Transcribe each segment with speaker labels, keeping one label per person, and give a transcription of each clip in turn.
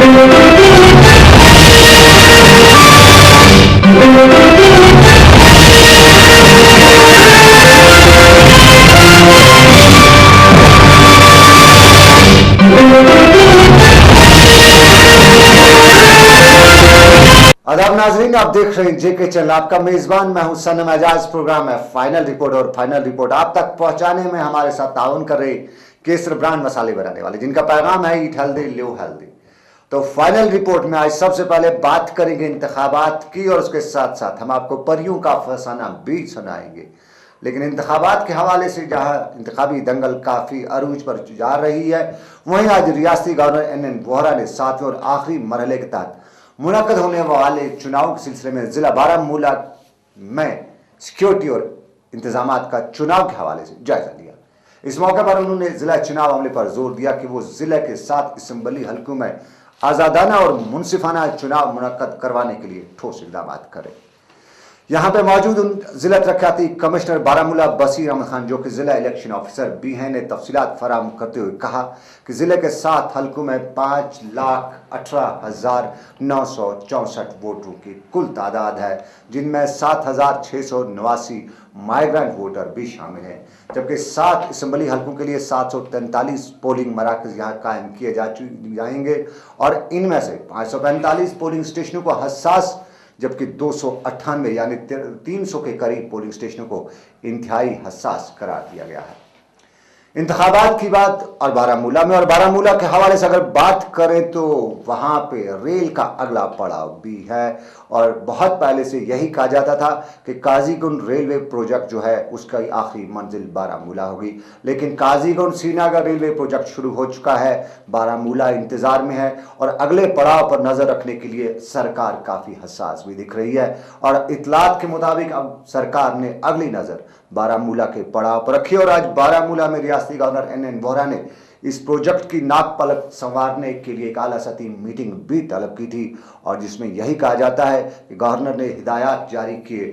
Speaker 1: आदाब नाजरीन, आप देख रहे हैं जेके चैनल। आपका मेजबान मैं हूं सनम एजाज। प्रोग्राम है फाइनल रिपोर्ट और फाइनल रिपोर्ट आप तक पहुंचाने में हमारे साथ ताउन कर रहे केसर ब्रांड मसाले बनाने वाले, जिनका पैगाम है ईट हेल्दी लिव हेल्दी। तो फाइनल रिपोर्ट में आज सबसे पहले बात करेंगे इंतखाबात की, और उसके साथ साथ हम आपको परियों का फसाना भी सुनाएंगे। लेकिन इंतखाबात के हवाले से जहां इंतखाबी दंगल काफी अरूज पर जा रही है, वहीं आज रियासती गवर्नर NN वोहरा ने 7वें और आखिरी मरहले के तहत मुनक्कद होने वाले चुनाव के सिलसिले में जिला बारामूला में सिक्योरिटी और इंतजाम का चुनाव के हवाले से जायजा लिया। इस मौके पर उन्होंने जिला चुनाव अमले पर जोर दिया कि वो जिले के 7 असम्बली हलकों में आज़ादाना और मुनसिफाना चुनाव मुनक्कद करवाने के लिए ठोस इक़दाम करें। यहाँ पे मौजूद जिला तरक्याती कमिश्नर बारामूला बसीर अहमद खान, जो कि जिला इलेक्शन ऑफिसर भी हैं, ने तफसीलात फराहम करते हुए कहा कि जिले के 7 हलकों में 5,18,964 वोटरों की कुल तादाद है, जिनमें 7,689 माइग्रेंट वोटर भी शामिल हैं। जबकि 7 असम्बली हलकों के लिए 743 पोलिंग मराकज यहाँ कायम किए जाएंगे और इनमें से 545 पोलिंग स्टेशनों को हसास, जबकि 298 यानी 300 के करीब पोलिंग स्टेशनों को इंतहाई हसास करार दिया गया है। इंतखाबात की बात और बारामूला के हवाले से अगर बात करें तो वहां पे रेल का अगला पड़ाव भी है, और बहुत पहले से यही कहा जाता था कि काजीगुंड रेलवे प्रोजेक्ट जो है उसका आखिरी मंजिल बारामूला होगी। लेकिन काजीगुंड श्रीनगर रेलवे प्रोजेक्ट शुरू हो चुका है, बारामूला इंतजार में है, और अगले पड़ाव पर नजर रखने के लिए सरकार काफी हसास भी दिख रही है। और इतलात के मुताबिक अब सरकार ने अगली नजर बारामूला के पड़ाव पर रखी, और आज बारामूला में रियासती गवर्नर NN वोहरा ने इस प्रोजेक्ट की नाक पलक संवारने के लिए एक आला सतही मीटिंग भी तलब की थी, और जिसमें यही कहा जाता है कि गवर्नर ने हिदायत जारी किए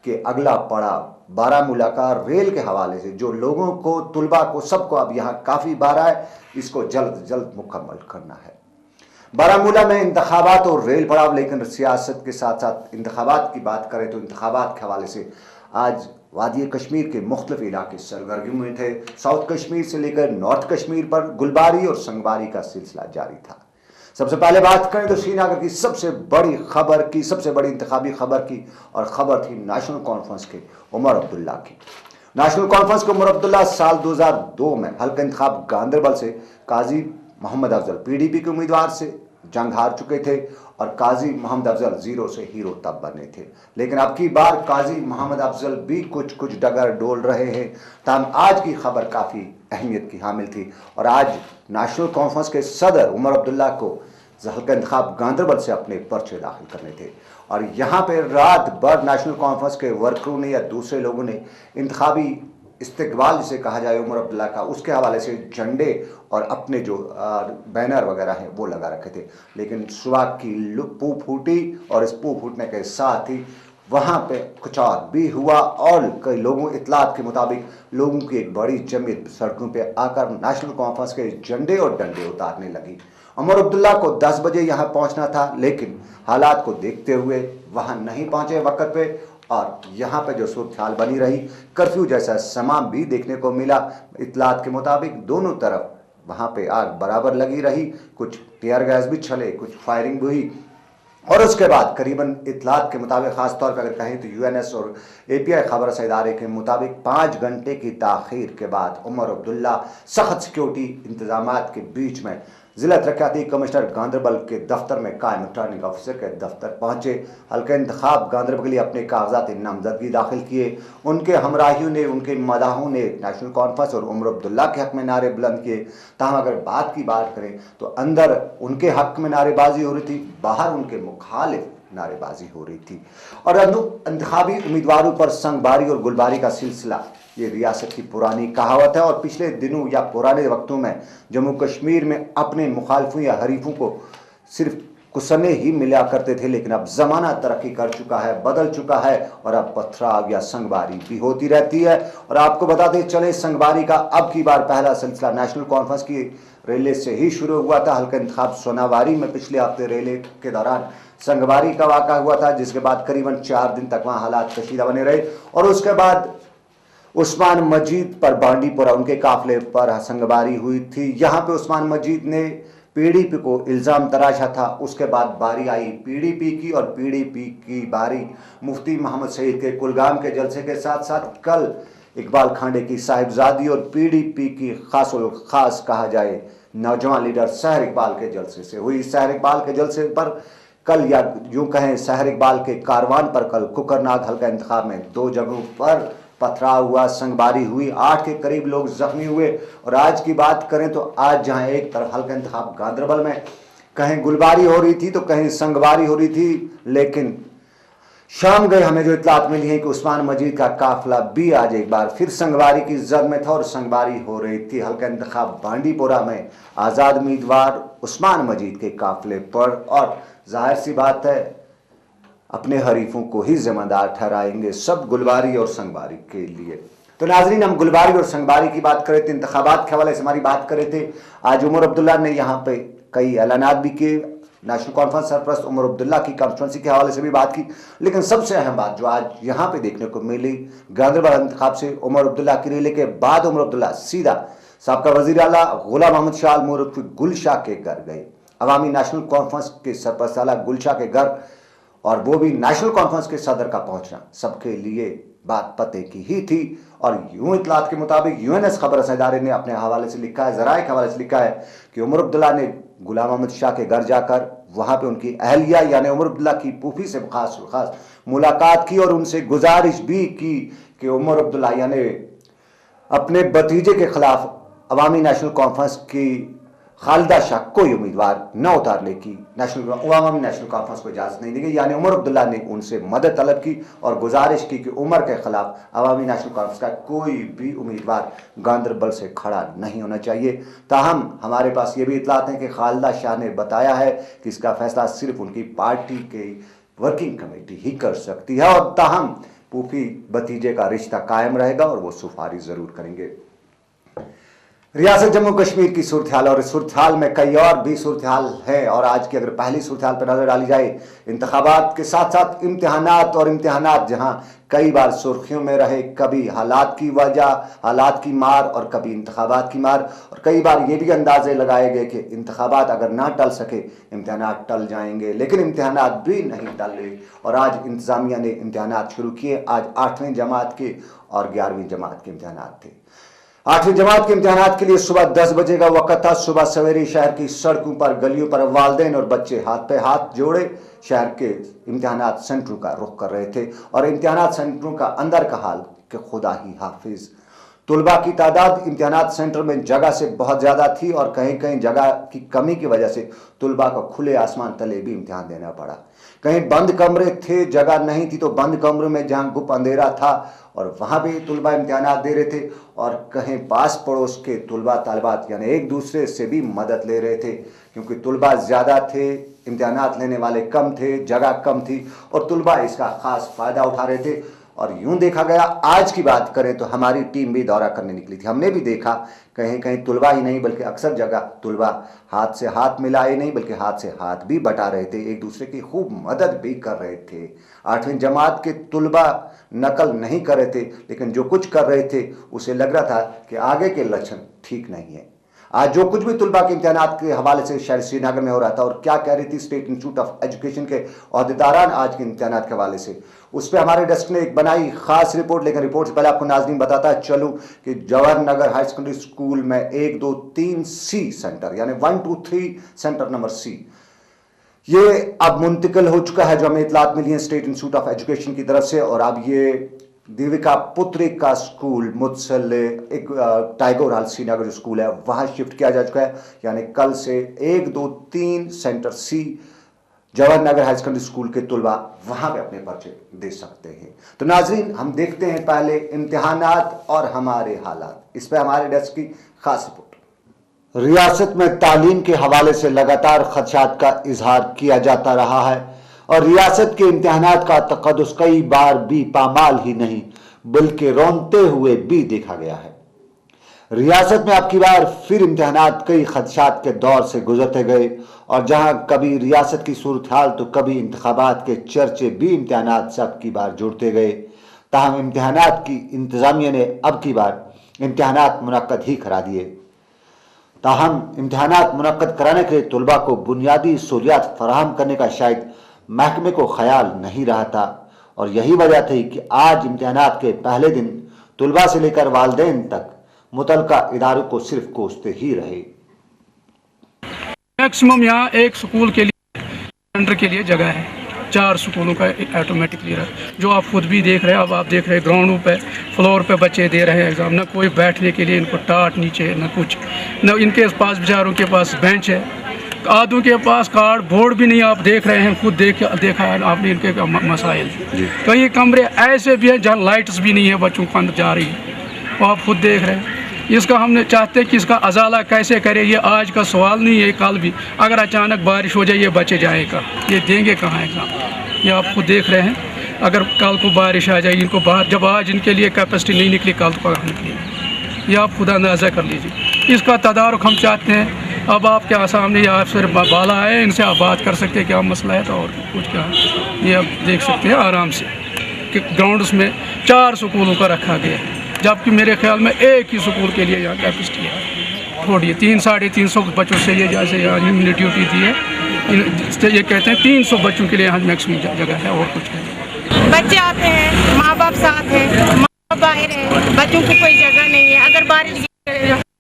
Speaker 1: कि अगला पड़ाव बारामूला का रेल के हवाले से, जो लोगों को, तुलबा को, सबको अब यहाँ काफ़ी बारा है, इसको जल्द जल्द मुकम्मल करना है। बारामूला में इंतखाबात और रेल पड़ाव, लेकिन सियासत के साथ साथ इंतखाबात की बात करें तो इंतखाबात के हवाले से आज वादी कश्मीर के मुख्तलिफ इलाके सरगर्म में थे। साउथ कश्मीर से लेकर नॉर्थ कश्मीर पर गुलबारी और संगबारी का सिलसिला जारी था। सबसे पहले बात करें तो श्रीनगर की सबसे बड़ी खबर की, सबसे बड़ी इंतखाबी खबर की, और खबर थी नेशनल कॉन्फ्रेंस के उमर अब्दुल्ला की। नेशनल कॉन्फ्रेंस के उमर अब्दुल्ला साल 2002 में हल्का इंतखाब गांदरबल से काजी मोहम्मद अफजल PDP के उम्मीदवार से जंग हार चुके थे, और काजी मोहम्मद अफजल जीरो से हीरो तब बने थे। लेकिन अब की बार काजी मोहम्मद अफजल भी कुछ डगर डोल रहे हैं। तमाम आज की खबर काफ़ी अहमियत की हामिल थी, और आज नेशनल कॉन्फ्रेंस के सदर उमर अब्दुल्ला को हल्का इंतखाब गांदरबल से अपने पर्चे दाखिल करने थे, और यहाँ पर रात भर नेशनल कॉन्फ्रेंस के वर्करों ने या दूसरे लोगों ने इंतखाबी इस्तकबाल जिसे कहा जाए उमर अब्दुल्ला का, उसके हवाले से झंडे और अपने जो बैनर वगैरह हैं वो लगा रखे थे। लेकिन सुबह की पू फूटी, और इस पू फूटने के साथ ही वहाँ पे कुछ और भी हुआ, और कई लोगों इतलात के मुताबिक लोगों की एक बड़ी जमीयत सड़कों पे आकर नेशनल कॉन्फ्रेंस के झंडे और डंडे उतारने लगी। उमर अब्दुल्ला को 10 बजे यहाँ पहुँचना था, लेकिन हालात को देखते हुए वहाँ नहीं पहुँचे वक्त पे, और यहाँ पे जो सूरत हाल बनी रही, कर्फ्यू जैसा समा भी देखने को मिला। इतलात के मुताबिक दोनों तरफ वहाँ पे आग बराबर लगी रही, कुछ टीयर गैस भी चले, कुछ फायरिंग भी हुई, और उसके बाद करीबन इतलात के मुताबिक, ख़ासतौर पर अगर कहें तो UNS और API खबर से इदारे के मुताबिक 5 घंटे की ताख़ीर के बाद उमर अब्दुल्ला सख्त सिक्योरिटी इंतजामात के बीच में जिला तरक्याती कमिश्नर गांदरबल के दफ्तर में कायम रिटर्निंग ऑफिसर के दफ्तर पहुंचे। हल्का इंतखाब गांदरबल के लिए अपने कागजात नामजदगी दाखिल किए। उनके हमराहियों ने, उनके मदाहों ने नेशनल कॉन्फ्रेंस और उमर अब्दुल्ला के हक में नारे बुलंद किए। ताहम अगर बात करें तो अंदर उनके हक में नारेबाजी हो रही थी, बाहर उनके मुखालिफ नारेबाजी हो रही थी। और इंतखाबी उम्मीदवारों पर संगबारी और गुलबारी का सिलसिला ये रियासत की पुरानी कहावत है, और पिछले दिनों या पुराने वक्तों में जम्मू कश्मीर में अपने मुखालफों या हरीफों को सिर्फ कुसने ही मिला करते थे, लेकिन अब ज़माना तरक्की कर चुका है, बदल चुका है और अब पथराव या संगवारी भी होती रहती है। और आपको बताते चले, संगवारी का अब की बार पहला सिलसिला नेशनल कॉन्फ्रेंस की रैली से ही शुरू हुआ था। हल्का इंतखाब सोनावारी में पिछले हफ्ते रैली के दौरान संगवारी का वाक़ा हुआ था, जिसके बाद करीबन 4 दिन तक वहाँ हालात कशीदा बने रहे और उसके बाद उस्मान मजीद पर बांडीपुरा उनके काफिले पर संगवारी हुई थी। यहाँ पे उस्मान मजीद ने पीडीपी को इल्ज़ाम तराशा था। उसके बाद बारी आई पीडीपी की और पीडीपी की बारी मुफ्ती मोहम्मद सईद के कुलगाम के जलसे के साथ साथ कल इकबाल खांडे की साहिबजादी और पीडीपी की खासुल खास कहा जाए नौजवान लीडर सहर इकबाल के जलसे से हुई। सहर इकबाल के जलसे पर कल, या यूं कहें सहर इकबाल के कारवान पर कल कुकरनाग हल्का इंतखाब में 2 जगहों पर पथराव हुआ, संगवारी हुई, 8 के करीब लोग जख्मी हुए। और आज की बात करें तो आज जहां एक तरफ हल्का इंतखाब गांदरबल में कहीं गुलबारी हो रही थी तो कहीं संगवारी हो रही थी, लेकिन शाम गए हमें जो इतलात मिली है कि उस्मान मजीद का काफिला भी आज एक बार फिर संगवारी की जद में था और संगवारी हो रही थी हल्का इंतखाब बांडीपुरा में आज़ाद उम्मीदवार उस्मान मजीद के काफिले पर। और जाहिर सी बात है, अपने हरीफों को ही जिम्मेदार ठहराएंगे सब गुलबारी और संगवारी के लिए। तो नाजरीन, हम गुलबारी और संगवारी की बात कर रहे थे, इंतखाबात के हवाले से हमारी बात कर रहे थे। आज उमर अब्दुल्ला ने यहाँ पे कई ऐलानात भी किए, नेशनल कॉन्फ्रेंस सरपरस्त उमर अब्दुल्ला की कॉन्स्टिट्यूंसी के हवाले से भी बात की, लेकिन सबसे अहम बात जो आज यहाँ पे देखने को मिली, गांदरबल इंतखाब से उमर अब्दुल्ला की रैली के बाद उमर अब्दुल्ला सीधा साबका वजीर आला गुलाम अहमद शाह मुर्फ गुलशाह के घर गए, अवामी नेशनल कॉन्फ्रेंस के सरपरस्त आला गुलशाह के घर, और वो भी नेशनल कॉन्फ्रेंस के सदर का पहुंचना सबके लिए बात पते की ही थी। और यूं इतलात के मुताबिक यूएनएस खबर रसा इदारे ने अपने हवाले से लिखा है, ज़राए के हवाले से लिखा है कि उमर अब्दुल्ला ने गुलाम अहमद शाह के घर जाकर वहां पे उनकी अहलिया यानी उमर अब्दुल्ला की फूफी से खास मुलाकात की और उनसे गुजारिश भी की कि उमर अब्दुल्ला यानी अपने भतीजे के खिलाफ अवामी नेशनल कॉन्फ्रेंस की खालिदा शाह कोई उम्मीदवार न उतारने की अवामी नेशनल कॉन्फ्रेंस को इजाज़त नहीं देंगे। यानी उमर अब्दुल्ला ने उनसे मदद तलब की और गुजारिश की कि उमर के खिलाफ अवामी नेशनल कॉन्फ्रेंस का कोई भी उम्मीदवार गांदरबल से खड़ा नहीं होना चाहिए। ताहम हमारे पास ये भी इतलात हैं कि खालिदा शाह ने बताया है कि इसका फैसला सिर्फ उनकी पार्टी की वर्किंग कमेटी ही कर सकती है और ताहम फूफी भतीजे का रिश्ता कायम रहेगा और वो सुफारिश ज़रूर करेंगे। रियासत जम्मू कश्मीर की सूरत हाल, और इस सूरत हाल में कई और भी सूरत हाल है। और आज की अगर पहली सूरत हाल पर नजर डाली जाए, इंतखाबात के साथ साथ इम्तिहानात, और इम्तिहानात जहां कई बार सुर्खियों में रहे, कभी हालात की वजह, हालात की मार और कभी इंतखाबात की मार, और कई बार ये भी अंदाजे लगाए गए कि इंतखाबात अगर ना टल सके इम्तिहानात टल जाएंगे, लेकिन इम्तिहानात भी नहीं टले और आज इंतजामिया ने इम्तिहानात शुरू किए। आज 8वीं जमात के और 11वीं जमात के इम्तिहानात थे। 8वीं जमात के इम्तिहानात के लिए सुबह 10 बजे का वक्त था। सुबह सवेरे शहर की सड़कों पर, गलियों पर वालिदैन और बच्चे हाथ पे हाथ जोड़े शहर के इम्तिहानात सेंटरों का रुख कर रहे थे। और इम्तिहानात सेंटरों का अंदर का हाल कि खुदा ही हाफिज। तुलबा की तादाद इम्तिहानात सेंटर में जगह से बहुत ज़्यादा थी और कहीं कहीं जगह की कमी की वजह से तुलबा को खुले आसमान तले भी इम्तिहान देना पड़ा। कहीं बंद कमरे थे, जगह नहीं थी तो बंद कमरों में जहां गुप अंधेरा था और वहां भी तुलबा इम्तिहानात दे रहे थे, और कहीं पास पड़ोस के तुलबा तालिबात यानी एक दूसरे से भी मदद ले रहे थे, क्योंकि तुलबा ज़्यादा थे, इम्तिहानात लेने वाले कम थे, जगह कम थी और तुलबा इसका ख़ास फ़ायदा उठा रहे थे। और यूं देखा गया, आज की बात करें तो हमारी टीम भी दौरा करने निकली थी। हमने भी देखा कहीं कहीं तुलबा ही नहीं बल्कि अक्सर जगह तुलबा हाथ से हाथ मिलाए नहीं बल्कि हाथ से हाथ भी बटा रहे थे, एक दूसरे की खूब मदद भी कर रहे थे। 8वीं जमात के तुलबा नकल नहीं कर रहे थे, लेकिन जो कुछ कर रहे थे उसे लग रहा था कि आगे के लक्षण ठीक नहीं है। आज जो कुछ भी तुलबा के इम्तिहानात के हवाले से शहर श्रीनगर में हो रहा था और क्या कह रही थी स्टेट इंस्टीट्यूट ऑफ एजुकेशन के अहदेदारान आज के इम्तिहानात के हवाले से, उस पर हमारे डेस्क ने एक बनाई खास रिपोर्ट। लेकिन रिपोर्ट से पहले आपको नाज़रीन बताता चलूँ कि Jawahar Nagar high secondary school में 1, 2, 3 सी सेंटर यानी 1, 2, 3 सेंटर नंबर सी ये अब मुंतकिल हो चुका है, जो हमें इतलात मिली है स्टेट इंस्टीट्यूट ऑफ एजुकेशन की तरफ से। और अब ये देविका पुत्रिक का स्कूल मुतसल एक टाइगर हाल श्रीनगर जो स्कूल है वहाँ शिफ्ट किया जा चुका है। यानी कल से 1, 2, 3 centre C Jawahar Nagar high secondary school के तुलबा वहाँ पे अपने पर्चे दे सकते हैं। तो नाजरीन, हम देखते हैं पहले इम्तिहानात और हमारे हालात, इस पर हमारे डेस्क की खास रिपोर्ट। ریاست میں تعلیم کے حوالے سے لگاتار خدشات کا اظہار کیا جاتا رہا ہے اور ریاست کے امتحانات کا تقدس کئی بار بھی پامال ہی نہیں بلکہ رونتے ہوئے بھی دیکھا گیا ہے۔ ریاست میں اب کی بار پھر امتحانات کئی خدشات کے دور سے گزرتے گئے اور جہاں کبھی ریاست کی صورتحال تو کبھی انتخابات کے چرچے بھی امتحانات سے اب کی بار جڑتے گئے، تاہم امتحانات کی انتظامیہ نے اب کی بار امتحانات منعقد ہی کرا دیے۔ تاہم امتحانات منعقد کرانے کے لیے طلباء کو بنیادی سہولیات فراہم کرنے کا شاید محکمے کو خیال نہیں رہا تھا اور یہی وجہ تھی کہ آج امتحانات کے پہلے دن طلباء سے لے کر والدین تک متعلقہ اداروں کو صرف کوستے ہی رہے۔
Speaker 2: میکسیمم یہاں ایک سکول کے لیے سینٹر کے لیے جگہ ہے، 4 سکولوں کا آٹومیٹکلی رہا، جو آپ خود بھی دیکھ رہے ہیں۔ اب آپ دیکھ رہے ہیں گراؤنڈوں پہ فلور پہ بچے دے رہے ہیں ایگزام، نہ کوئی بیٹھنے کے لیے ان کو ٹاٹ نیچے، نہ کچھ، نہ ان کے پاس بیچاروں کے پاس بینچ ہے، آدھوں کے پاس کارڈ بورڈ بھی نہیں۔ آپ دیکھ رہے ہیں، خود دیکھا ہے آپ نے ان کے مسائل۔ کئی کمرے ایسے بھی ہیں جہاں لائٹس بھی نہیں ہے، بچوں کو اندر جا رہی ہے، وہ آپ خود دیکھ رہے ہیں۔ اس کا ہم نے چاہتے ہیں کہ اس کا ازالہ کیسے کرے، یہ آج کا سوال نہیں ہے، کل بھی اگر اچانک بارش ہو جائے یہ بچے جائے گا، یہ دیں گے کہاں ایگزام؟ یہ آپ خود دیکھ رہے ہیں، اگر کل کو بارش آ جائے ان کو باہر، جب آج ان کے لیے کیپیسٹی نہیں نکلی کل کو نکلی، یہ آپ خود اندازہ کر لیجیے۔ اس کا تدارک ہم چاہتے ہیں۔ اب آپ کے سامنے یہ آپ سے بالا ہے، ان سے آپ بات کر سکتے ہیں کیا مسئلہ ہے تو اور کچھ کیا ہے، یہ آپ دیکھ سکتے ہیں آرام سے کہ گراؤنڈس میں 4 سکولوں کا رکھا گیا ہے، جبکہ میرے خیال میں ایک ہی سکول کے لیے یہاں کیپیسٹی ہے تھوڑی ہے۔ 300-350 بچوں سے یہ جیسے یہاں نے ڈیوٹی دی ہے، یہ کہتے ہیں 300 بچوں کے لیے یہاں میکسیمم جگہ ہے اور کچھ ہے۔
Speaker 3: بچے آتے ہیں، ماں باپ ساتھ ہیں، ماں باپ باہر ہیں، بچوں کو کوئی جگہ نہیں ہے، اگر بارش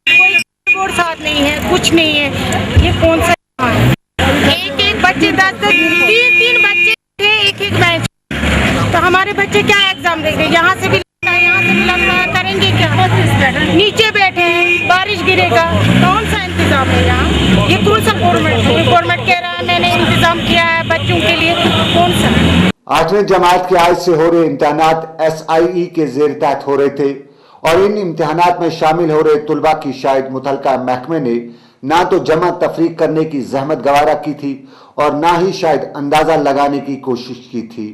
Speaker 3: کوئی بورڈ ساتھ نہیں ہے، کچھ نہیں ہے، یہ کون سا ہے؟ ایک بچے 10-3 بچے تھے، ایک بینچ، تو ہمارے بچے کیا ایگزام دیں گے؟ یہاں سے بھی کریں گے کیا؟ نیچے بیٹھے ہیں، بارش گرے گا، کون سا انتظام ہے یہاں؟ یہ کون سا گورنمنٹ کہہ رہا ہے میں نے انتظام کیا ہے بچوں کے لیے، کون سا؟
Speaker 1: 8ویں جماعت کے آج سے ہو رہے امتحانات SIE کے زیر تحت ہو رہے تھے اور ان امتحانات میں شامل ہو رہے طلباء کی شاید متعلقہ محکمے نے نہ تو جمع تفریق کرنے کی زحمت گوارا کی تھی اور نہ ہی شاید اندازہ لگانے کی کوشش کی تھی،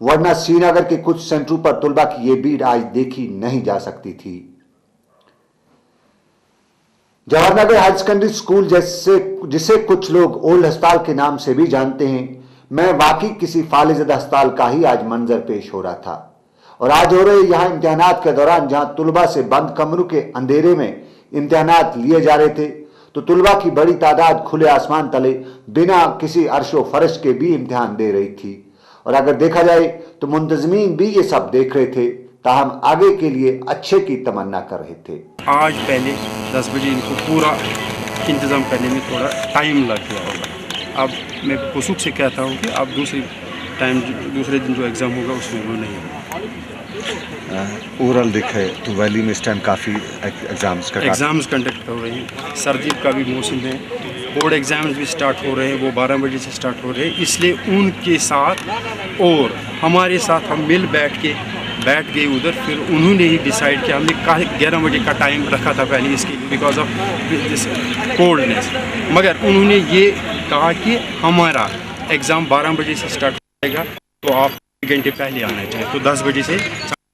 Speaker 1: ورنہ سری نگر کے کچھ سینٹروں پر طلباء کی یہ بھیڑ آج دیکھی نہیں جا سکتی تھی۔ Jawahar Nagar higher secondary school جسے کچھ لوگ اولڈ ہسپتال کے نام سے بھی جانتے ہیں، میں واقعی کسی فالح زدہ ہسپتال کا ہی آج منظر پیش ہو رہا تھا اور آج ہو رہے یہاں امتحانات کے دوران جہاں طلباء سے بند کمروں کے اندھیرے میں امتحانات لیے جا رہے تھے تو طلباء کی بڑی تعداد کھلے آسمان تلے بنا کسی عرش و فرش کے بھی امتحان دے رہی تھی اور اگر دیکھا جائے تو منتظمین بھی یہ سب دیکھ رہے تھے، تاہم آگے کے لیے اچھے کی تمنا کر رہے تھے۔
Speaker 4: آج پہلے 10 بجے ان کو پورا انتظام کرنے میں تھوڑا ٹائم لگ گیا ہوگا۔ اب میں وثوق سے کہتا ہوں کہ اب دوسرے دن جو ایگزام ہوگا اس میں وہ نہیں ہوگا۔
Speaker 1: اورل دیکھے تو ویلی میں اس ٹائم کافی ایگزامز
Speaker 4: کنڈکٹ ہو رہے ہیں، سردی کا بھی موسم ہے، بورڈ ایگزامز بھی سٹارٹ ہو رہے ہیں، وہ 12 بجے سے سٹارٹ ہو رہے ہیں، اس لیے ان کے ساتھ اور ہمارے ساتھ ہم مل بیٹھ گئے ادھر۔ پھر انہوں نے ہی ڈیسائیڈ کیا، ہم نے 11 بجے کا ٹائم رکھا تھا پہلے اس کے لیے بیکاز آف دس کولڈنیس، مگر انہوں نے یہ کہا کہ ہمارا ایگزام 12 بجے سے سٹارٹ ہو جائے گا تو آپ 1 گھنٹے پہلے آنا چاہیے، تو 10 بجے سے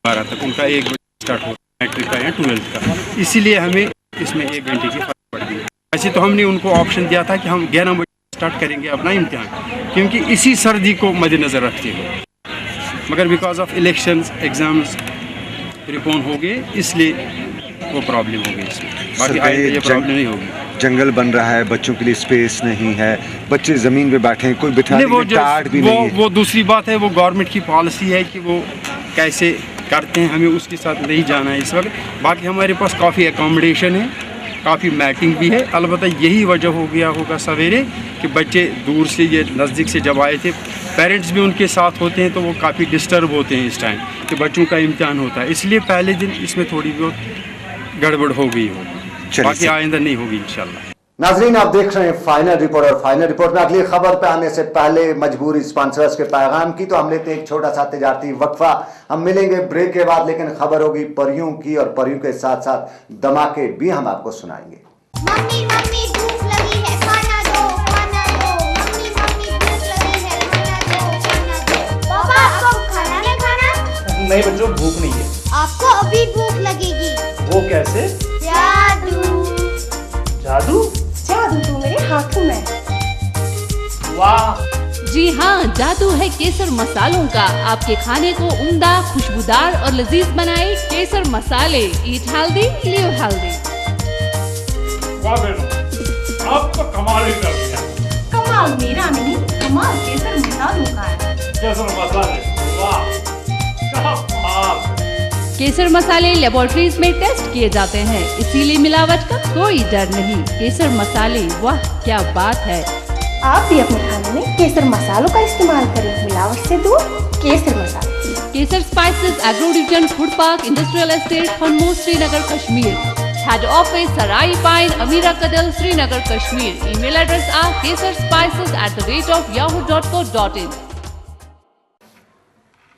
Speaker 4: 12 تک ان کا 1 بجے سٹارٹ ہو میٹرک کا یا 12th کا، اسی لیے ہمیں اس میں 1 گھنٹے کی فرق پڑ گئی۔ ویسے تو ہم نے ان کو آپشن دیا تھا کہ ہم 11 بجے سٹارٹ کریں گے اپنا امتحان، کیونکہ اسی سردی کو مد نظر رکھتے ہوئے، مگر بیکاز آف الیکشنز ایگزامز پریپون ہو گئے اس لیے وہ پرابلم ہو گئی، اس میں باقی آئندہ یہ پرابلم نہیں ہوگی۔
Speaker 1: جنگل بن رہا ہے، بچوں کے لیے سپیس نہیں ہے، بچے زمین پہ بیٹھے ہیں، کوئی بٹھانے کے ٹاٹ بھی نہیں ہے۔
Speaker 4: وہ دوسری بات ہے، وہ گورنمنٹ کی پالیسی ہے کہ وہ کیسے کرتے ہیں، ہمیں اس کے ساتھ نہیں جانا ہے اس وقت۔ باقی ہمارے پاس کافی اکاموڈیشن ہے، کافی میٹنگ بھی ہے، البتہ یہی وجہ ہو گیا ہوگا سویرے کہ بچے دور سے یہ نزدیک سے جب آئے تھے، پیرنٹس بھی ان کے ساتھ ہوتے ہیں تو وہ کافی ڈسٹرب ہوتے ہیں اس ٹائم کہ بچوں کا امتحان ہوتا ہے، اس لیے پہلے دن اس میں تھوڑی بہت گڑبڑ ہو گئی ہوگی، باقی آئندہ نہیں ہوگی انشاءاللہ۔
Speaker 1: ناظرین آپ دیکھ رہے ہیں فائنل رپورٹ، اور فائنل رپورٹ میں اگلی خبر پہ آنے سے پہلے مجبوری اسپانسرز کے پیغام کی، تو ہم لیتے ہیں ایک چھوٹا سا تجارتی وقفہ، ہم ملیں گے بریک کے بعد، لیکن خبر ہوگی پریوں کی اور پریوں کے ساتھ ساتھ دھماکے بھی ہم آپ کو سنائیں گے۔
Speaker 5: मम्मी मम्मी भूख लगी है खाना दो मम्मी मम्मी भूख लगी है खाना दो पापा आपको खाना नहीं खाना?
Speaker 6: नहीं बच्चों, भूख नहीं है।
Speaker 5: आपको अभी भूख लगेगी।
Speaker 6: वो कैसे?
Speaker 5: जादू
Speaker 6: जादू?
Speaker 5: जादू तो मेरे हाथों में।
Speaker 6: वाह!
Speaker 7: जी हाँ, जादू है केसर मसालों का। आपके खाने को उम्दा, खुशबूदार और लजीज बनाए केसर मसाले। Eat healthy, live healthy.
Speaker 8: वाह बेटा, आप तो कमाल ही कर दिया।
Speaker 3: कमाल मेरा नहीं, कमाल केसर मसालों का है।
Speaker 8: केसर मसाले, वाह क्या बात है।
Speaker 7: केसर मसाले लेबोरेटरीज में टेस्ट किए जाते हैं, इसीलिए मिलावट का कोई डर नहीं। केसर मसाले, वाह क्या बात है।
Speaker 3: आप भी अपने खाने में केसर मसालों का इस्तेमाल करें, मिलावट से दूर केसर मसाले।
Speaker 7: Keser spices agro region food park industrial estate Khonmoh Srinagar Kashmir. Head office Sarai Payeen Amira Kadal Srinagar Kashmir. Email address are keserspices@yahoo.co.in।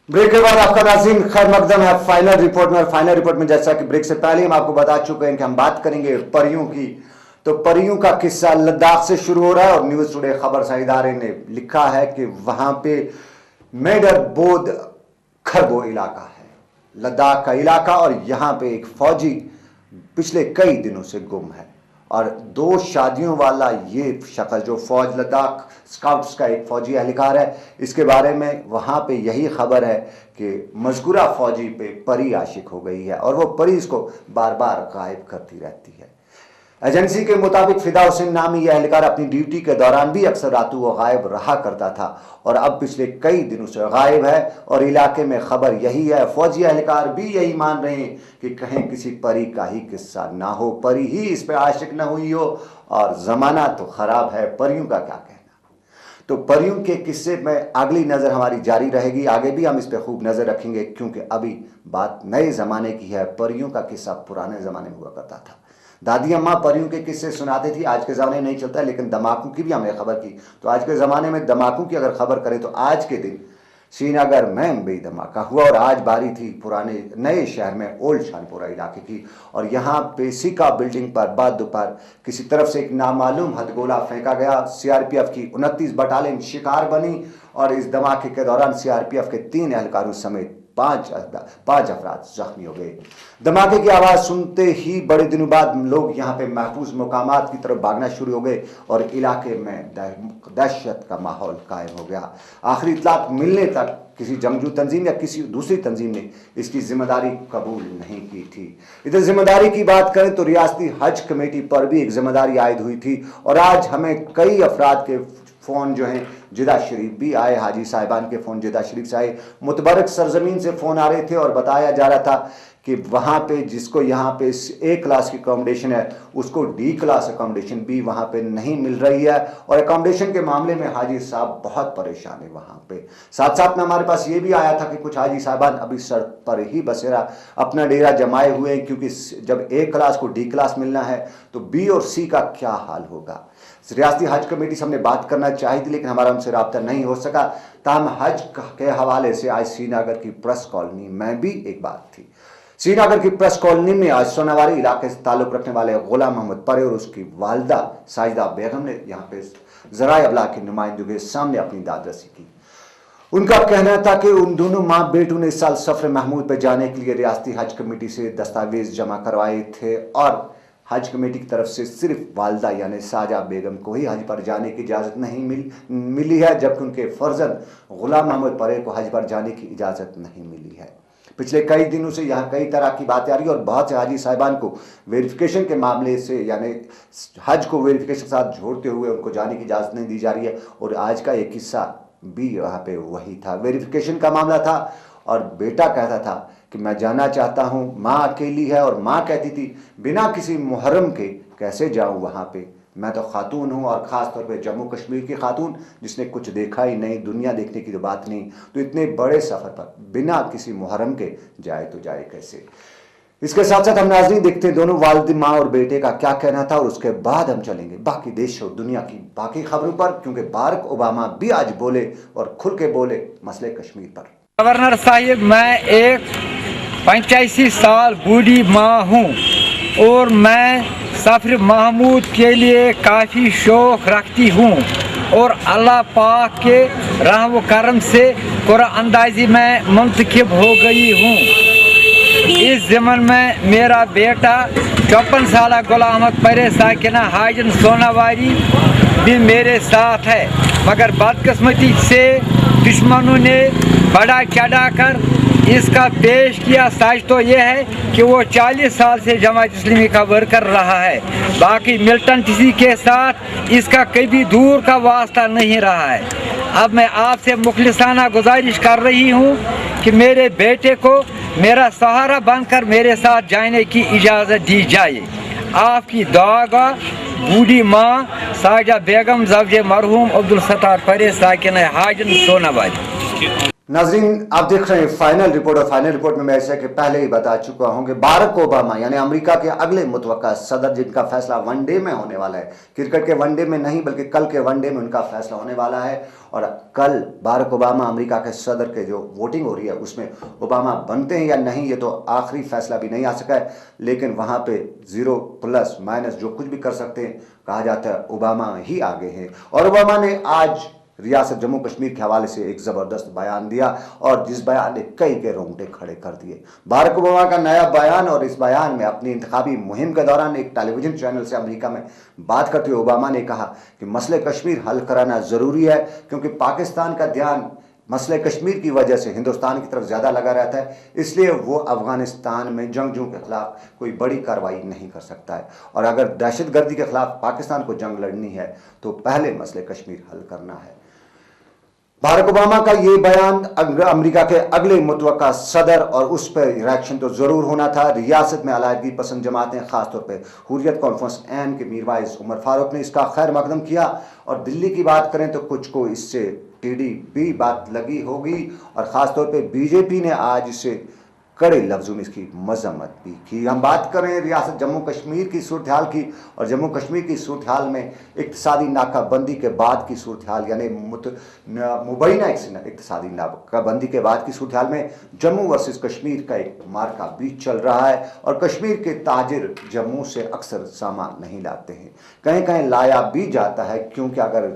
Speaker 1: Break के बाद आपका नाज़रीन खैर मकदम है फाइनल रिपोर्ट में। और फाइनल रिपोर्ट में जैसा कि ब्रेक से पहले हम आपको बता चुके हैं कि हम बात करेंगे परियों की। तो परियों का किस्सा लद्दाख से शुरू हो रहा है और न्यूज़ टुडे खबरसार इदारे ने लिखा है कि वहां पे मेडर बोध खरबो इलाका है, लद्दाख का इलाका, और यहां पे एक फौजी पिछले कई दिनों से गुम है। और 2 शादियों वाला ये शख्स जो फौज लद्दाख स्काउट्स का एक फौजी एहलकार है, इसके बारे में वहाँ पे यही खबर है कि मज़कूरा फौजी पे परी आशिक हो गई है और वो परी इसको बार बार गायब करती रहती है। एजेंसी के मुताबिक फिदा हुसैन नामी यह एहलकार अपनी ड्यूटी के दौरान भी अक्सर रातों वो गायब रहा करता था और अब पिछले कई दिनों से गायब है। और इलाके में खबर यही है, फौजी एहलकार भी यही मान रहे हैं कि कहीं किसी परी का ही किस्सा ना हो, परी ही इस पे आशिक ना हुई हो। और ज़माना तो ख़राब है, परियों का क्या कहना। तो परियों के किस्से में अगली नज़र हमारी जारी रहेगी, आगे भी हम इस पर खूब नज़र रखेंगे क्योंकि अभी बात नए ज़माने की है। परियों का किस्सा पुराने ज़माने में हुआ करता था। दादी अम्मा परियों के किस्से सुनाती थी, आज के ज़माने नहीं चलता। लेकिन धमाकों की भी हमने खबर की, तो आज के ज़माने में धमाकों की अगर खबर करें तो आज के दिन श्रीनगर में भी धमाका हुआ और आज बारी थी पुराने नए शहर में ओल्ड शानपुरा इलाके की। और यहाँ पे सिका बिल्डिंग पर बाद दोपहर किसी तरफ से एक नामालूम हथगोला फेंका गया। सीआरपीएफ की 29 बटालियन शिकार बनी और इस धमाके के दौरान सीआरपीएफ के 3 एहलकारों समेत 5 अफराद जख्मी हो गए। धमाके की आवाज़ सुनते ही बड़े दिनों बाद लोग यहाँ पे महफूज मुकामात की तरफ भागना शुरू हो गए और इलाके में दहशत का माहौल कायम हो गया। आखिरी इत्तलात मिलने तक किसी जंगजू तंजीम या किसी दूसरी तंजीम ने इसकी जिम्मेदारी कबूल नहीं की थी। इधर जिम्मेदारी की बात करें तो रियासती हज कमेटी पर भी एक जिम्मेदारी आयद हुई थी और आज हमें कई अफराद के फ़ोन जो हैं जिदा शरीफ भी आए, हाजी साहिबान के फ़ोन जिदा शरीफ से आए। मुतबरक सरजमीन से फ़ोन आ रहे थे और बताया जा रहा था कि वहाँ पे जिसको यहाँ पे A क्लास की अकोमोडेशन है उसको D क्लास अकोमोडेशन भी वहाँ पे नहीं मिल रही है और अकोमोडेशन के मामले में हाजी साहब बहुत परेशान है वहाँ पे। साथ साथ में हमारे पास ये भी आया था कि कुछ हाजी साहबान अभी सड़क पर ही बसेरा अपना डेरा जमाए हुए हैं क्योंकि जब A क्लास को D क्लास मिलना है तो B और C का क्या हाल होगा। रियासती हज कमेटी से हमने बात करना चाही थी लेकिन हमारा उनसे रब्ता नहीं हो सका। ताहम हज के हवाले से आज श्रीनगर की प्रेस कॉलोनी में भी एक बात थी। श्रीनगर की प्रेस कॉलोनी में आज सोनावारी इलाके से ताल्लुक़ रखने वाले गुलाम मोहम्मद परे और उसकी वालदा साजिदा बेगम ने यहाँ पे ज़राए अबलाग की नुमाइंदों के सामने अपनी दादरसी की। उनका कहना था कि उन दोनों माँ बेटों ने इस साल सफ़र महमूद पर जाने के लिए रियासती हज कमेटी से दस्तावेज जमा करवाए थे और हज कमेटी की तरफ से सिर्फ वालदा यानी साजा बेगम को ही हज पर जाने की इजाज़त नहीं मिली है जबकि उनके फर्जंद गुलाम मोहम्मद परे को हज पर जाने की इजाज़त नहीं मिली है। पिछले कई दिनों से यहाँ कई तरह की बातें आ रही है और बहुत से हाजी साहिबान को वेरिफिकेशन के मामले से यानी हज को वेरिफिकेशन के साथ जोड़ते हुए उनको जाने की इजाज़त नहीं दी जा रही है। और आज का एक किस्सा भी वहाँ पे वही था, वेरिफिकेशन का मामला था और बेटा कहता था कि मैं जाना चाहता हूँ, माँ अकेली है और माँ कहती थी बिना किसी मुहर्रम के कैसे जाऊँ वहाँ पे, मैं तो खातून हूँ और ख़ास तौर पे जम्मू कश्मीर की खातून जिसने कुछ देखा ही नहीं, दुनिया देखने की तो बात नहीं, तो इतने बड़े सफ़र पर बिना किसी मुहर्रम के जाए तो जाए कैसे। इसके साथ साथ हम नाज़रीन देखते हैं दोनों वालिद माँ और बेटे का क्या कहना था और उसके बाद हम चलेंगे बाकी देश और दुनिया की बाकी खबरों पर क्योंकि बाराक ओबामा भी आज बोले और खुल के बोले मसले कश्मीर पर।
Speaker 9: गवर्नर साहिब, मैं एक 85 साल बूढ़ी माँ हूँ और मैं सफर महमूद के लिए काफ़ी शौक़ रखती हूँ और अल्लाह पाक के रहम करम से कुरान अंदाजी में मुंतखब हो गई हूँ। इस ज़मन में मेरा बेटा 54 साल गुलाम अहमद परे साकिना हाजन सोनावारी भी मेरे साथ है, मगर बदकिस्मती से दुश्मनों ने बड़ा चढ़ा कर इसका पेश किया। सच तो ये है कि वो 40 साल से जमात इस्लामी का वर्क कर रहा है, बाकी मिल्टन टीसी के साथ इसका कभी दूर का वास्ता नहीं रहा है। अब मैं आपसे मुखलिसाना गुजारिश कर रही हूँ कि मेरे बेटे को मेरा सहारा बनकर मेरे साथ जाने की इजाज़त दी जाए। आपकी दुआ का बूढ़ी माँ साजा बेगम ज़वजे मरहूम अब्दुल सत्तार परे साकिन हाजन सोनाबाद।
Speaker 1: नाज़रीन, आप देख रहे हैं फाइनल रिपोर्ट, और फाइनल रिपोर्ट में मैं ऐसे कि पहले ही बता चुका हूं कि बाराक ओबामा यानी अमेरिका के अगले मुतवक्का सदर, जिनका फैसला वनडे में होने वाला है, क्रिकेट के वनडे में नहीं बल्कि कल के वनडे में उनका फैसला होने वाला है। और कल बाराक ओबामा अमेरिका के सदर के जो वोटिंग हो रही है उसमें ओबामा बनते हैं या नहीं, ये तो आखिरी फैसला भी नहीं आ सका है, लेकिन वहाँ पे 0 प्लस माइनस जो कुछ भी कर सकते हैं, कहा जाता है ओबामा ही आगे हैं। और ओबामा ने आज रियासत जम्मू कश्मीर के हवाले से एक ज़बरदस्त बयान दिया, और जिस बयान ने कई के रोंगटे खड़े कर दिए। बाराक ओबामा का नया बयान, और इस बयान में अपनी इंतखाबी मुहिम के दौरान एक टेलीविजन चैनल से अमेरिका में बात करते हुए ओबामा ने कहा कि मसले कश्मीर हल कराना ज़रूरी है, क्योंकि पाकिस्तान का ध्यान मसले कश्मीर की वजह से हिंदुस्तान की तरफ ज़्यादा लगा रहता है, इसलिए वो अफ़गानिस्तान में जंगजू के ख़िलाफ़ कोई बड़ी कार्रवाई नहीं कर सकता है। और अगर दहशतगर्दी के ख़िलाफ़ पाकिस्तान को जंग लड़नी है तो पहले मसले कश्मीर हल करना है। बाराक ओबामा का ये बयान अमेरिका के अगले मुतवक्का सदर, और उस पर रिएक्शन तो ज़रूर होना था। रियासत में अलायदगी पसंद जमातें, ख़ासतौर पर हुर्रियत कॉन्फ्रेंस एन के मीरवाइज उमर फारूक ने इसका खैर मकदम किया। और दिल्ली की बात करें तो कुछ को इससे टीडीपी बात लगी होगी, और ख़ासतौर पर बीजेपी ने आज इसे कड़े लफ्ज़ों में इसकी मजम्मत भी की। हम बात करें रियासत जम्मू कश्मीर की सूरत हाल की, और जम्मू कश्मीर की सूरत हाल में इक़्तिसादी नाकाबंदी के बाद की सूरत हाल, यानी मुबैना इक़्तिसादी नाकाबंदी के बाद की सूरत हाल में जम्मू वर्सेस कश्मीर का एक मार्का भी चल रहा है। और कश्मीर के ताजिर जम्मू से अक्सर सामान नहीं लाते हैं, कहीं कहीं लाया भी जाता है, क्योंकि अगर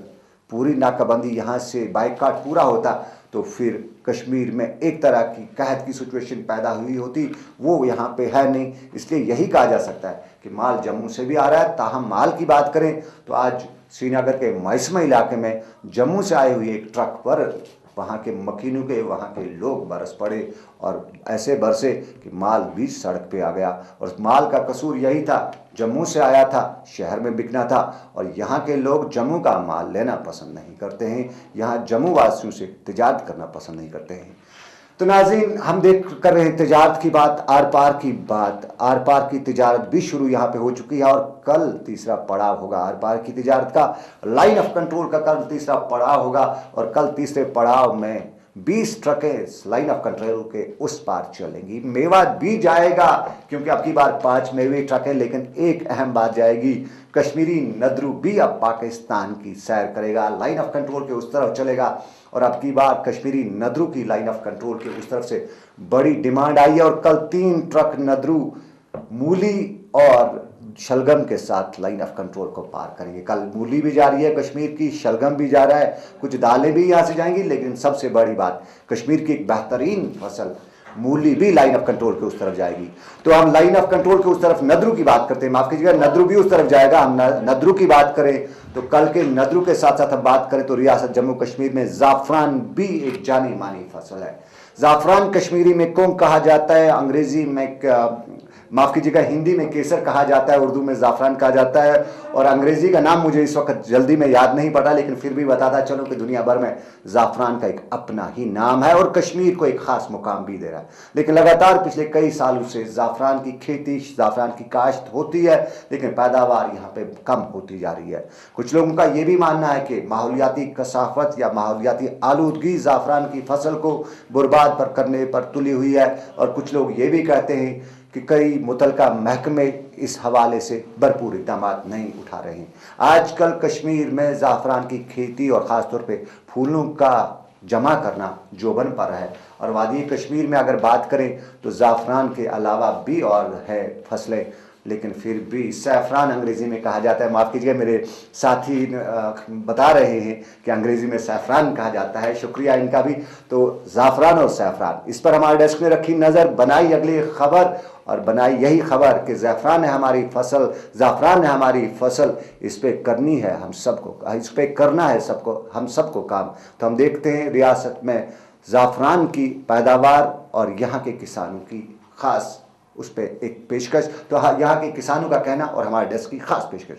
Speaker 1: पूरी नाकाबंदी यहाँ से बाइकाट पूरा होता तो फिर कश्मीर में एक तरह की कहत की सिचुएशन पैदा हुई होती, वो यहाँ पे है नहीं। इसलिए यही कहा जा सकता है कि माल जम्मू से भी आ रहा है। ताहम माल की बात करें तो आज श्रीनगर के मैसमा इलाके में जम्मू से आए हुए एक ट्रक पर वहाँ के मकीनों के वहाँ के लोग बरस पड़े, और ऐसे बरसे कि माल बीच सड़क पे आ गया। और माल का कसूर यही था, जम्मू से आया था, शहर में बिकना था, और यहाँ के लोग जम्मू का माल लेना पसंद नहीं करते हैं, यहाँ जम्मू वासियों से तिजारत करना पसंद नहीं करते हैं। तो नाज़रीन, हम देख कर रहे हैं तिजारत की बात, आर पार की बात। आर पार की तिजारत भी शुरू यहाँ पे हो चुकी है, और कल तीसरा पड़ाव होगा आर पार की तिजारत का। लाइन ऑफ कंट्रोल का कल तीसरा पड़ाव होगा, और कल तीसरे पड़ाव में 20 ट्रकें लाइन ऑफ कंट्रोल के उस पार चलेंगी। मेवात भी जाएगा, क्योंकि अब की बार 5 मेवे ट्रकें, लेकिन एक अहम बात जाएगी, कश्मीरी नदरू भी अब पाकिस्तान की सैर करेगा, लाइन ऑफ कंट्रोल के उस तरफ चलेगा। और अब की बार कश्मीरी नदरू की लाइन ऑफ कंट्रोल के उस तरफ से बड़ी डिमांड आई है, और कल 3 ट्रक नदरू मूली और शलगम के साथ लाइन ऑफ कंट्रोल को पार करेंगे। कल मूली भी जा रही है कश्मीर की, शलगम भी जा रहा है, कुछ दालें भी यहाँ से जाएंगी, लेकिन सबसे बड़ी बात कश्मीर की एक बेहतरीन फसल मूली भी लाइन ऑफ कंट्रोल के उस तरफ जाएगी। तो हम लाइन ऑफ कंट्रोल के उस तरफ नदरू की बात करते हैं, माफ कीजिएगा, नदरू भी उस तरफ जाएगा। हम नदरू की बात करें तो कल के नदरू के साथ साथ हम बात करें तो रियासत जम्मू कश्मीर में ज़ाफ़रान भी एक जानी मानी फसल है। ज़ाफ़रान कश्मीरी में कोंग कहा जाता है, अंग्रेजी में माफ़ कीजिएगा हिंदी में केसर कहा जाता है, उर्दू में ज़ाफ़रान कहा जाता है, और अंग्रेज़ी का नाम मुझे इस वक्त जल्दी में याद नहीं पड़ा, लेकिन फिर भी बताता चलो कि दुनिया भर में ज़ाफ़रान का एक अपना ही नाम है, और कश्मीर को एक ख़ास मुकाम भी दे रहा है। लेकिन लगातार पिछले कई सालों से ज़ाफ़रान की खेती, ज़ाफ़रान की काश्त होती है, लेकिन पैदावार यहाँ पर कम होती जा रही है। कुछ लोगों का ये भी मानना है कि माहौलियाती कसाफत या माहौलियाती आलूदगी ज़ाफ़रान की फसल को बर्बाद पर करने पर तुली हुई है, और कुछ लोग ये भी कहते हैं कि कई मुतलका महकमे इस हवाले से भरपूर इक़दाम नहीं उठा रहे हैं। आजकल कश्मीर में ज़ाफ़रान की खेती और ख़ास तौर पे फूलों का जमा करना जोबन पर है, और वादी कश्मीर में अगर बात करें तो ज़ाफ़रान के अलावा भी और है फसलें, लेकिन फिर भी सैफरान अंग्रेज़ी में कहा जाता है। माफ़ कीजिएगा, मेरे साथी बता रहे हैं कि अंग्रेज़ी में सैफरान कहा जाता है, शुक्रिया इनका भी। तो ज़ाफ़रान और सैफरान, इस पर हमारे डेस्क ने रखी नज़र, बनाई अगली खबर और बनाई यही खबर कि ज़ाफ़रान है हमारी फसल, ज़ाफ़रान है हमारी फसल, इस पे करनी है हम सबको, इस पे करना है सबको, हम सबको काम। तो हम देखते हैं रियासत में ज़ाफ़रान की पैदावार और यहाँ के किसानों की ख़ास उस पर एक पेशकश। तो यहाँ के किसानों का कहना और हमारे डेस्क की ख़ास पेशकश।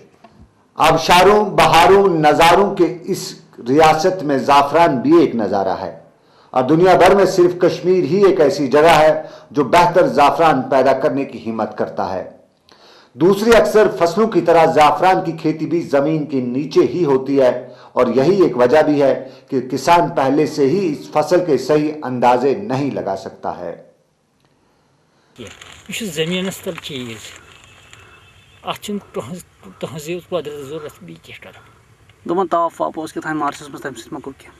Speaker 1: आबशारों, बहारों, नज़ारों के इस रियासत में ज़ाफ़रान भी एक नज़ारा है और दुनिया भर में सिर्फ कश्मीर ही एक ऐसी जगह है जो बेहतर ज़ाफ़रान पैदा करने की हिम्मत करता है। दूसरी अक्सर फसलों की तरह ज़ाफ़रान की खेती भी ज़मीन के नीचे ही होती है और यही एक वजह भी है कि किसान पहले से ही इस फसल के सही अंदाजे नहीं लगा सकता है।
Speaker 10: ज़मीन तल चीज तुहज कुदरत जरूरत बी क्या कर
Speaker 11: दोपन ताप वाप क्या मार्चस मज तम सकुल क्या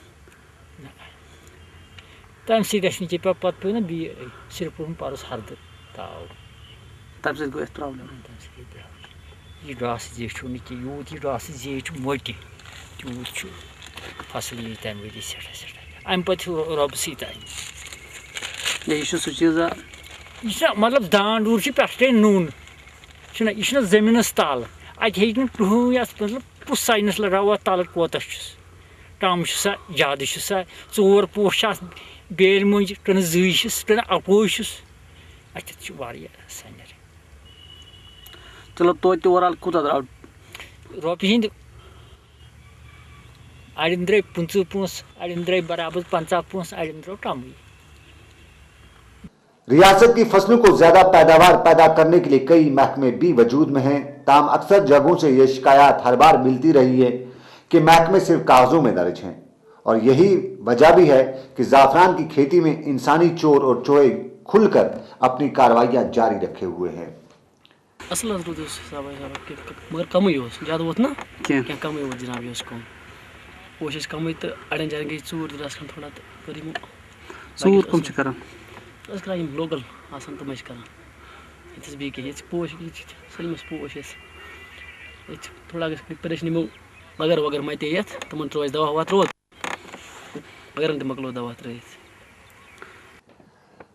Speaker 10: तम सह पे पे ना बी सिर्फ परस हरद ताव
Speaker 11: तम सह गो प्रॉब्लम
Speaker 10: यह गास जीठ यूत यह गास जीठ मोट तूत फसल यी तम वरी सठा सठा अम पे रब सी तान
Speaker 11: यह सह चीज
Speaker 10: यह मतलब दांडूर पे नून यह जमीन तल अत टूह मतलब पुस साइनस लगाव तल कोत कम ज्यादा चोर पोश बेल मुंज टन जीस टन अपोश अत सनर
Speaker 11: चलो तो ओवरऑल कूत द्राव
Speaker 10: रोपि हिंद अड़न द्रे 50 पोस अड़न द्रे बराबर 50 पोस अड़न द्रो कम।
Speaker 1: रियासत की फसलों को ज्यादा पैदावार पैदा करने के लिए कई महकमे भी वजूद में हैं, ताम अक्सर जगहों से ये शिकायत हर बार मिलती रही है कि महकमे सिर्फ कागजों में दर्ज हैं और यही वजह भी है कि ज़ाफ़रान की खेती में इंसानी चोर और चोहे खुलकर अपनी कार्रवाइयां जारी रखे हुए हैं।
Speaker 11: असल मगर कम ज्यादा वो ना क्या कम वो जनाब ये कोशिश कम तो अड़न जान गई चूर दस खन थोड़ा चूर कम कर लोकल आसान तम कर बी पोश सलमस पोश थोड़ा परेशानी मगर वगर मत ये तमन त्रो दवा ववा त्रो मगर मकलो दवा त्रो।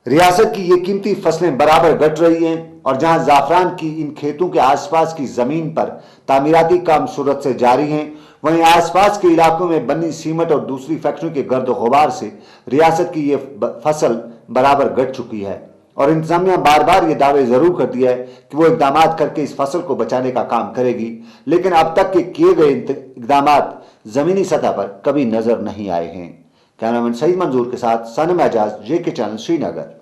Speaker 1: रियासत की ये कीमती फसलें बराबर घट रही हैं और जहां ज़ाफ़रान की इन खेतों के आसपास की ज़मीन पर तामीराती काम सूरत से जारी हैं, वहीं आसपास के इलाकों में बनी सीमेंट और दूसरी फैक्ट्रियों के गर्द गुबार से रियासत की ये फसल बराबर घट चुकी है और इंतजामिया बार बार ये दावे ज़रूर कर दिया है कि वो इकदाम करके इस फसल को बचाने का काम करेगी, लेकिन अब तक के किए गए इकदाम ज़मीनी सतह पर कभी नज़र नहीं आए हैं। कैमरामैन सईद मंजूर के साथ सनम एजाज, JK चैनल, श्रीनगर।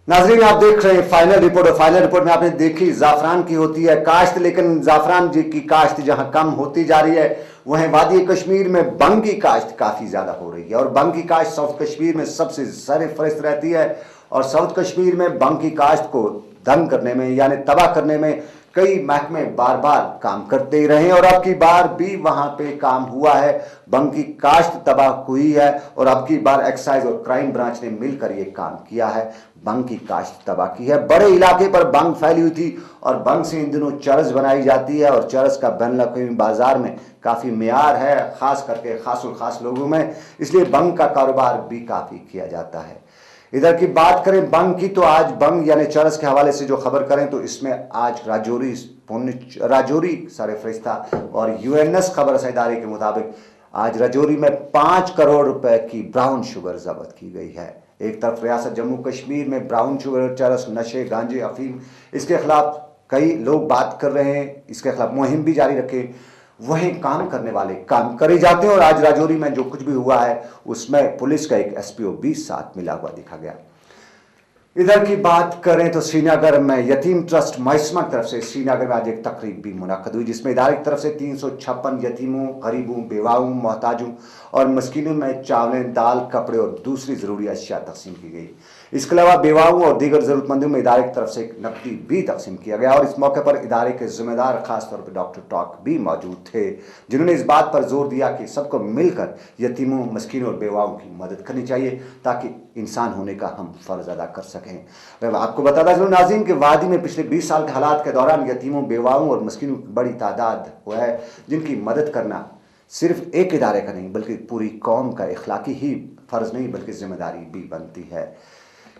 Speaker 1: नाज़रीन, आप देख रहे हैं फाइनल रिपोर्ट और फाइनल रिपोर्ट में आपने देखी ज़ाफ़रान की होती है काश्त, लेकिन ज़ाफ़रान की काश्त जहां कम होती जा रही है वहीं वादी कश्मीर में बंग की काश्त काफ़ी ज़्यादा हो रही है और बंग की काश्त साउथ कश्मीर में सबसे सरफहरिस्त रहती है और साउथ कश्मीर में बंग की काश्त को दंग करने में यानी तबाह करने में कई महकमे बार बार काम करते ही रहे और अब की बार भी वहां पे काम हुआ है। बंग की काश्त तबाह हुई है और अब की बार एक्साइज और क्राइम ब्रांच ने मिलकर ये काम किया है, बंग की काश्त तबाह की है। बड़े इलाके पर बंग फैली हुई थी और बंग से इन दिनों चरस बनाई जाती है और चरस का बैनुल-अक़वामी बाजार में काफ़ी मेयार है, खास करके खास लोगों में, इसलिए बंग का कारोबार भी काफ़ी किया जाता है। इधर की बात करें बंग की, तो आज बंग यानी चरस के हवाले से जो खबर करें तो इसमें आज राजौरी सरफरिस्ता और UNS खबर रसाई इदारे के मुताबिक आज राजौरी में 5 करोड़ रुपए की ब्राउन शुगर जब्त की गई है। एक तरफ रियासत जम्मू कश्मीर में ब्राउन शुगर, चरस, नशे, गांजे, अफीम, इसके खिलाफ कई लोग बात कर रहे हैं, इसके खिलाफ मुहिम भी जारी रखे, वहीं काम करने वाले काम करे जाते हैं और आज राजौरी में जो कुछ भी हुआ है उसमें पुलिस का एक SPO भी साथ मिला हुआ दिखा गया। इधर की बात करें तो श्रीनगर में यतीम ट्रस्ट महिस्मा की तरफ से श्रीनगर में आज एक तकरीब भी मुनक्कद हुई जिसमें इदारे की तरफ से 356 यतीमों, गरीबों, बेवाओं, मोहताजों और मस्कीनों में चावलें, दाल, कपड़े और दूसरी ज़रूरी अशिया तकसीम की गई। इसके अलावा बेवाओं और दीगर ज़रूरतमंदों में इदारे की तरफ से एक नकदी भी तकसीम किया गया और इस मौके पर इदारे के ज़िम्मेदार खासतौर पर डॉक्टर टॉक भी मौजूद थे, जिन्होंने इस बात पर जोर दिया कि सबको मिलकर यतीमों, मस्कीनों और बेवाओं की मदद करनी चाहिए ताकि इंसान होने का हम फ़र्ज अदा कर सकें। मैं आपको बताता चलूँ नाज़रीन कि वादी में पिछले 20 साल के हालात के दौरान यतीमों, बेवाओं और मस्कीनों की बड़ी तादाद हुआ है, जिनकी मदद करना सिर्फ एक इदारे का नहीं बल्कि पूरी कौम का इखलाकी ही फ़र्ज नहीं बल्कि जिम्मेदारी भी बनती है।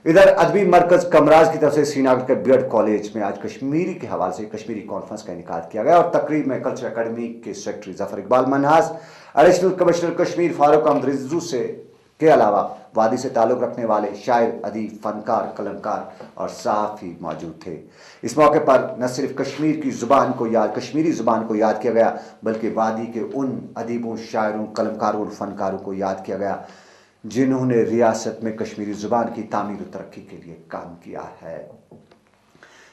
Speaker 1: इधर अदबी मरकज़ कमराज की तरफ से श्रीनगर के बीएड कॉलेज में आज कश्मीरी के हवाले से कश्मीरी कॉन्फ्रेंस का इनेकाद किया गया और तकरीब में कल्चर अकेडमी के secretary Zafar Iqbal Manhas, additional commissioner Kashmir Farooq Ahmed Riju से के अलावा वादी से ताल्लुक़ रखने वाले शायर, अदीब, फनकार, कलमकार और सहाफ़ी मौजूद थे। इस मौके पर न सिर्फ कश्मीरी ज़ुबान को याद किया गया बल्कि वादी के उन अदीबों, शायरों, कलमकारों और फनकारों को याद किया गया जिन्होंने रियासत में कश्मीरी ज़ुबान की तामीर और तरक्की के लिए काम किया है।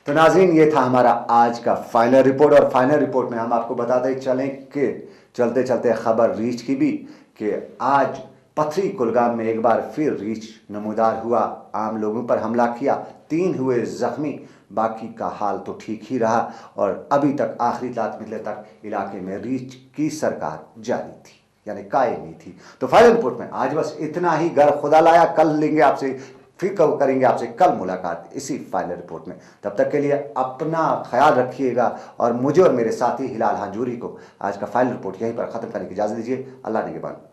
Speaker 1: तो नाज़रीन, ये था हमारा आज का फाइनल रिपोर्ट और फाइनल रिपोर्ट में हम आपको बताते चलें कि चलते चलते खबर रीच की भी कि आज पथरी कुलगाम में एक बार फिर रीछ नमूदार हुआ, आम लोगों पर हमला किया, 3 हुए जख्मी, बाकी का हाल तो ठीक ही रहा और अभी तक आखिरी इत्तलात मिलने तक इलाके में रीछ की सरकार जारी थी, यानी कायम ही थी। तो फाइनल रिपोर्ट में आज बस इतना ही। घर खुदा लाया, कल लेंगे आपसे, फिर करेंगे आपसे कल मुलाकात इसी फाइनल रिपोर्ट में। तब तक के लिए अपना ख्याल रखिएगा और मुझे और मेरे साथी हिलाल हांजूरी को आज का फाइनल रिपोर्ट यहीं पर ख़त्म करने की इजाज़त दीजिए। अल्लाह निगहबान।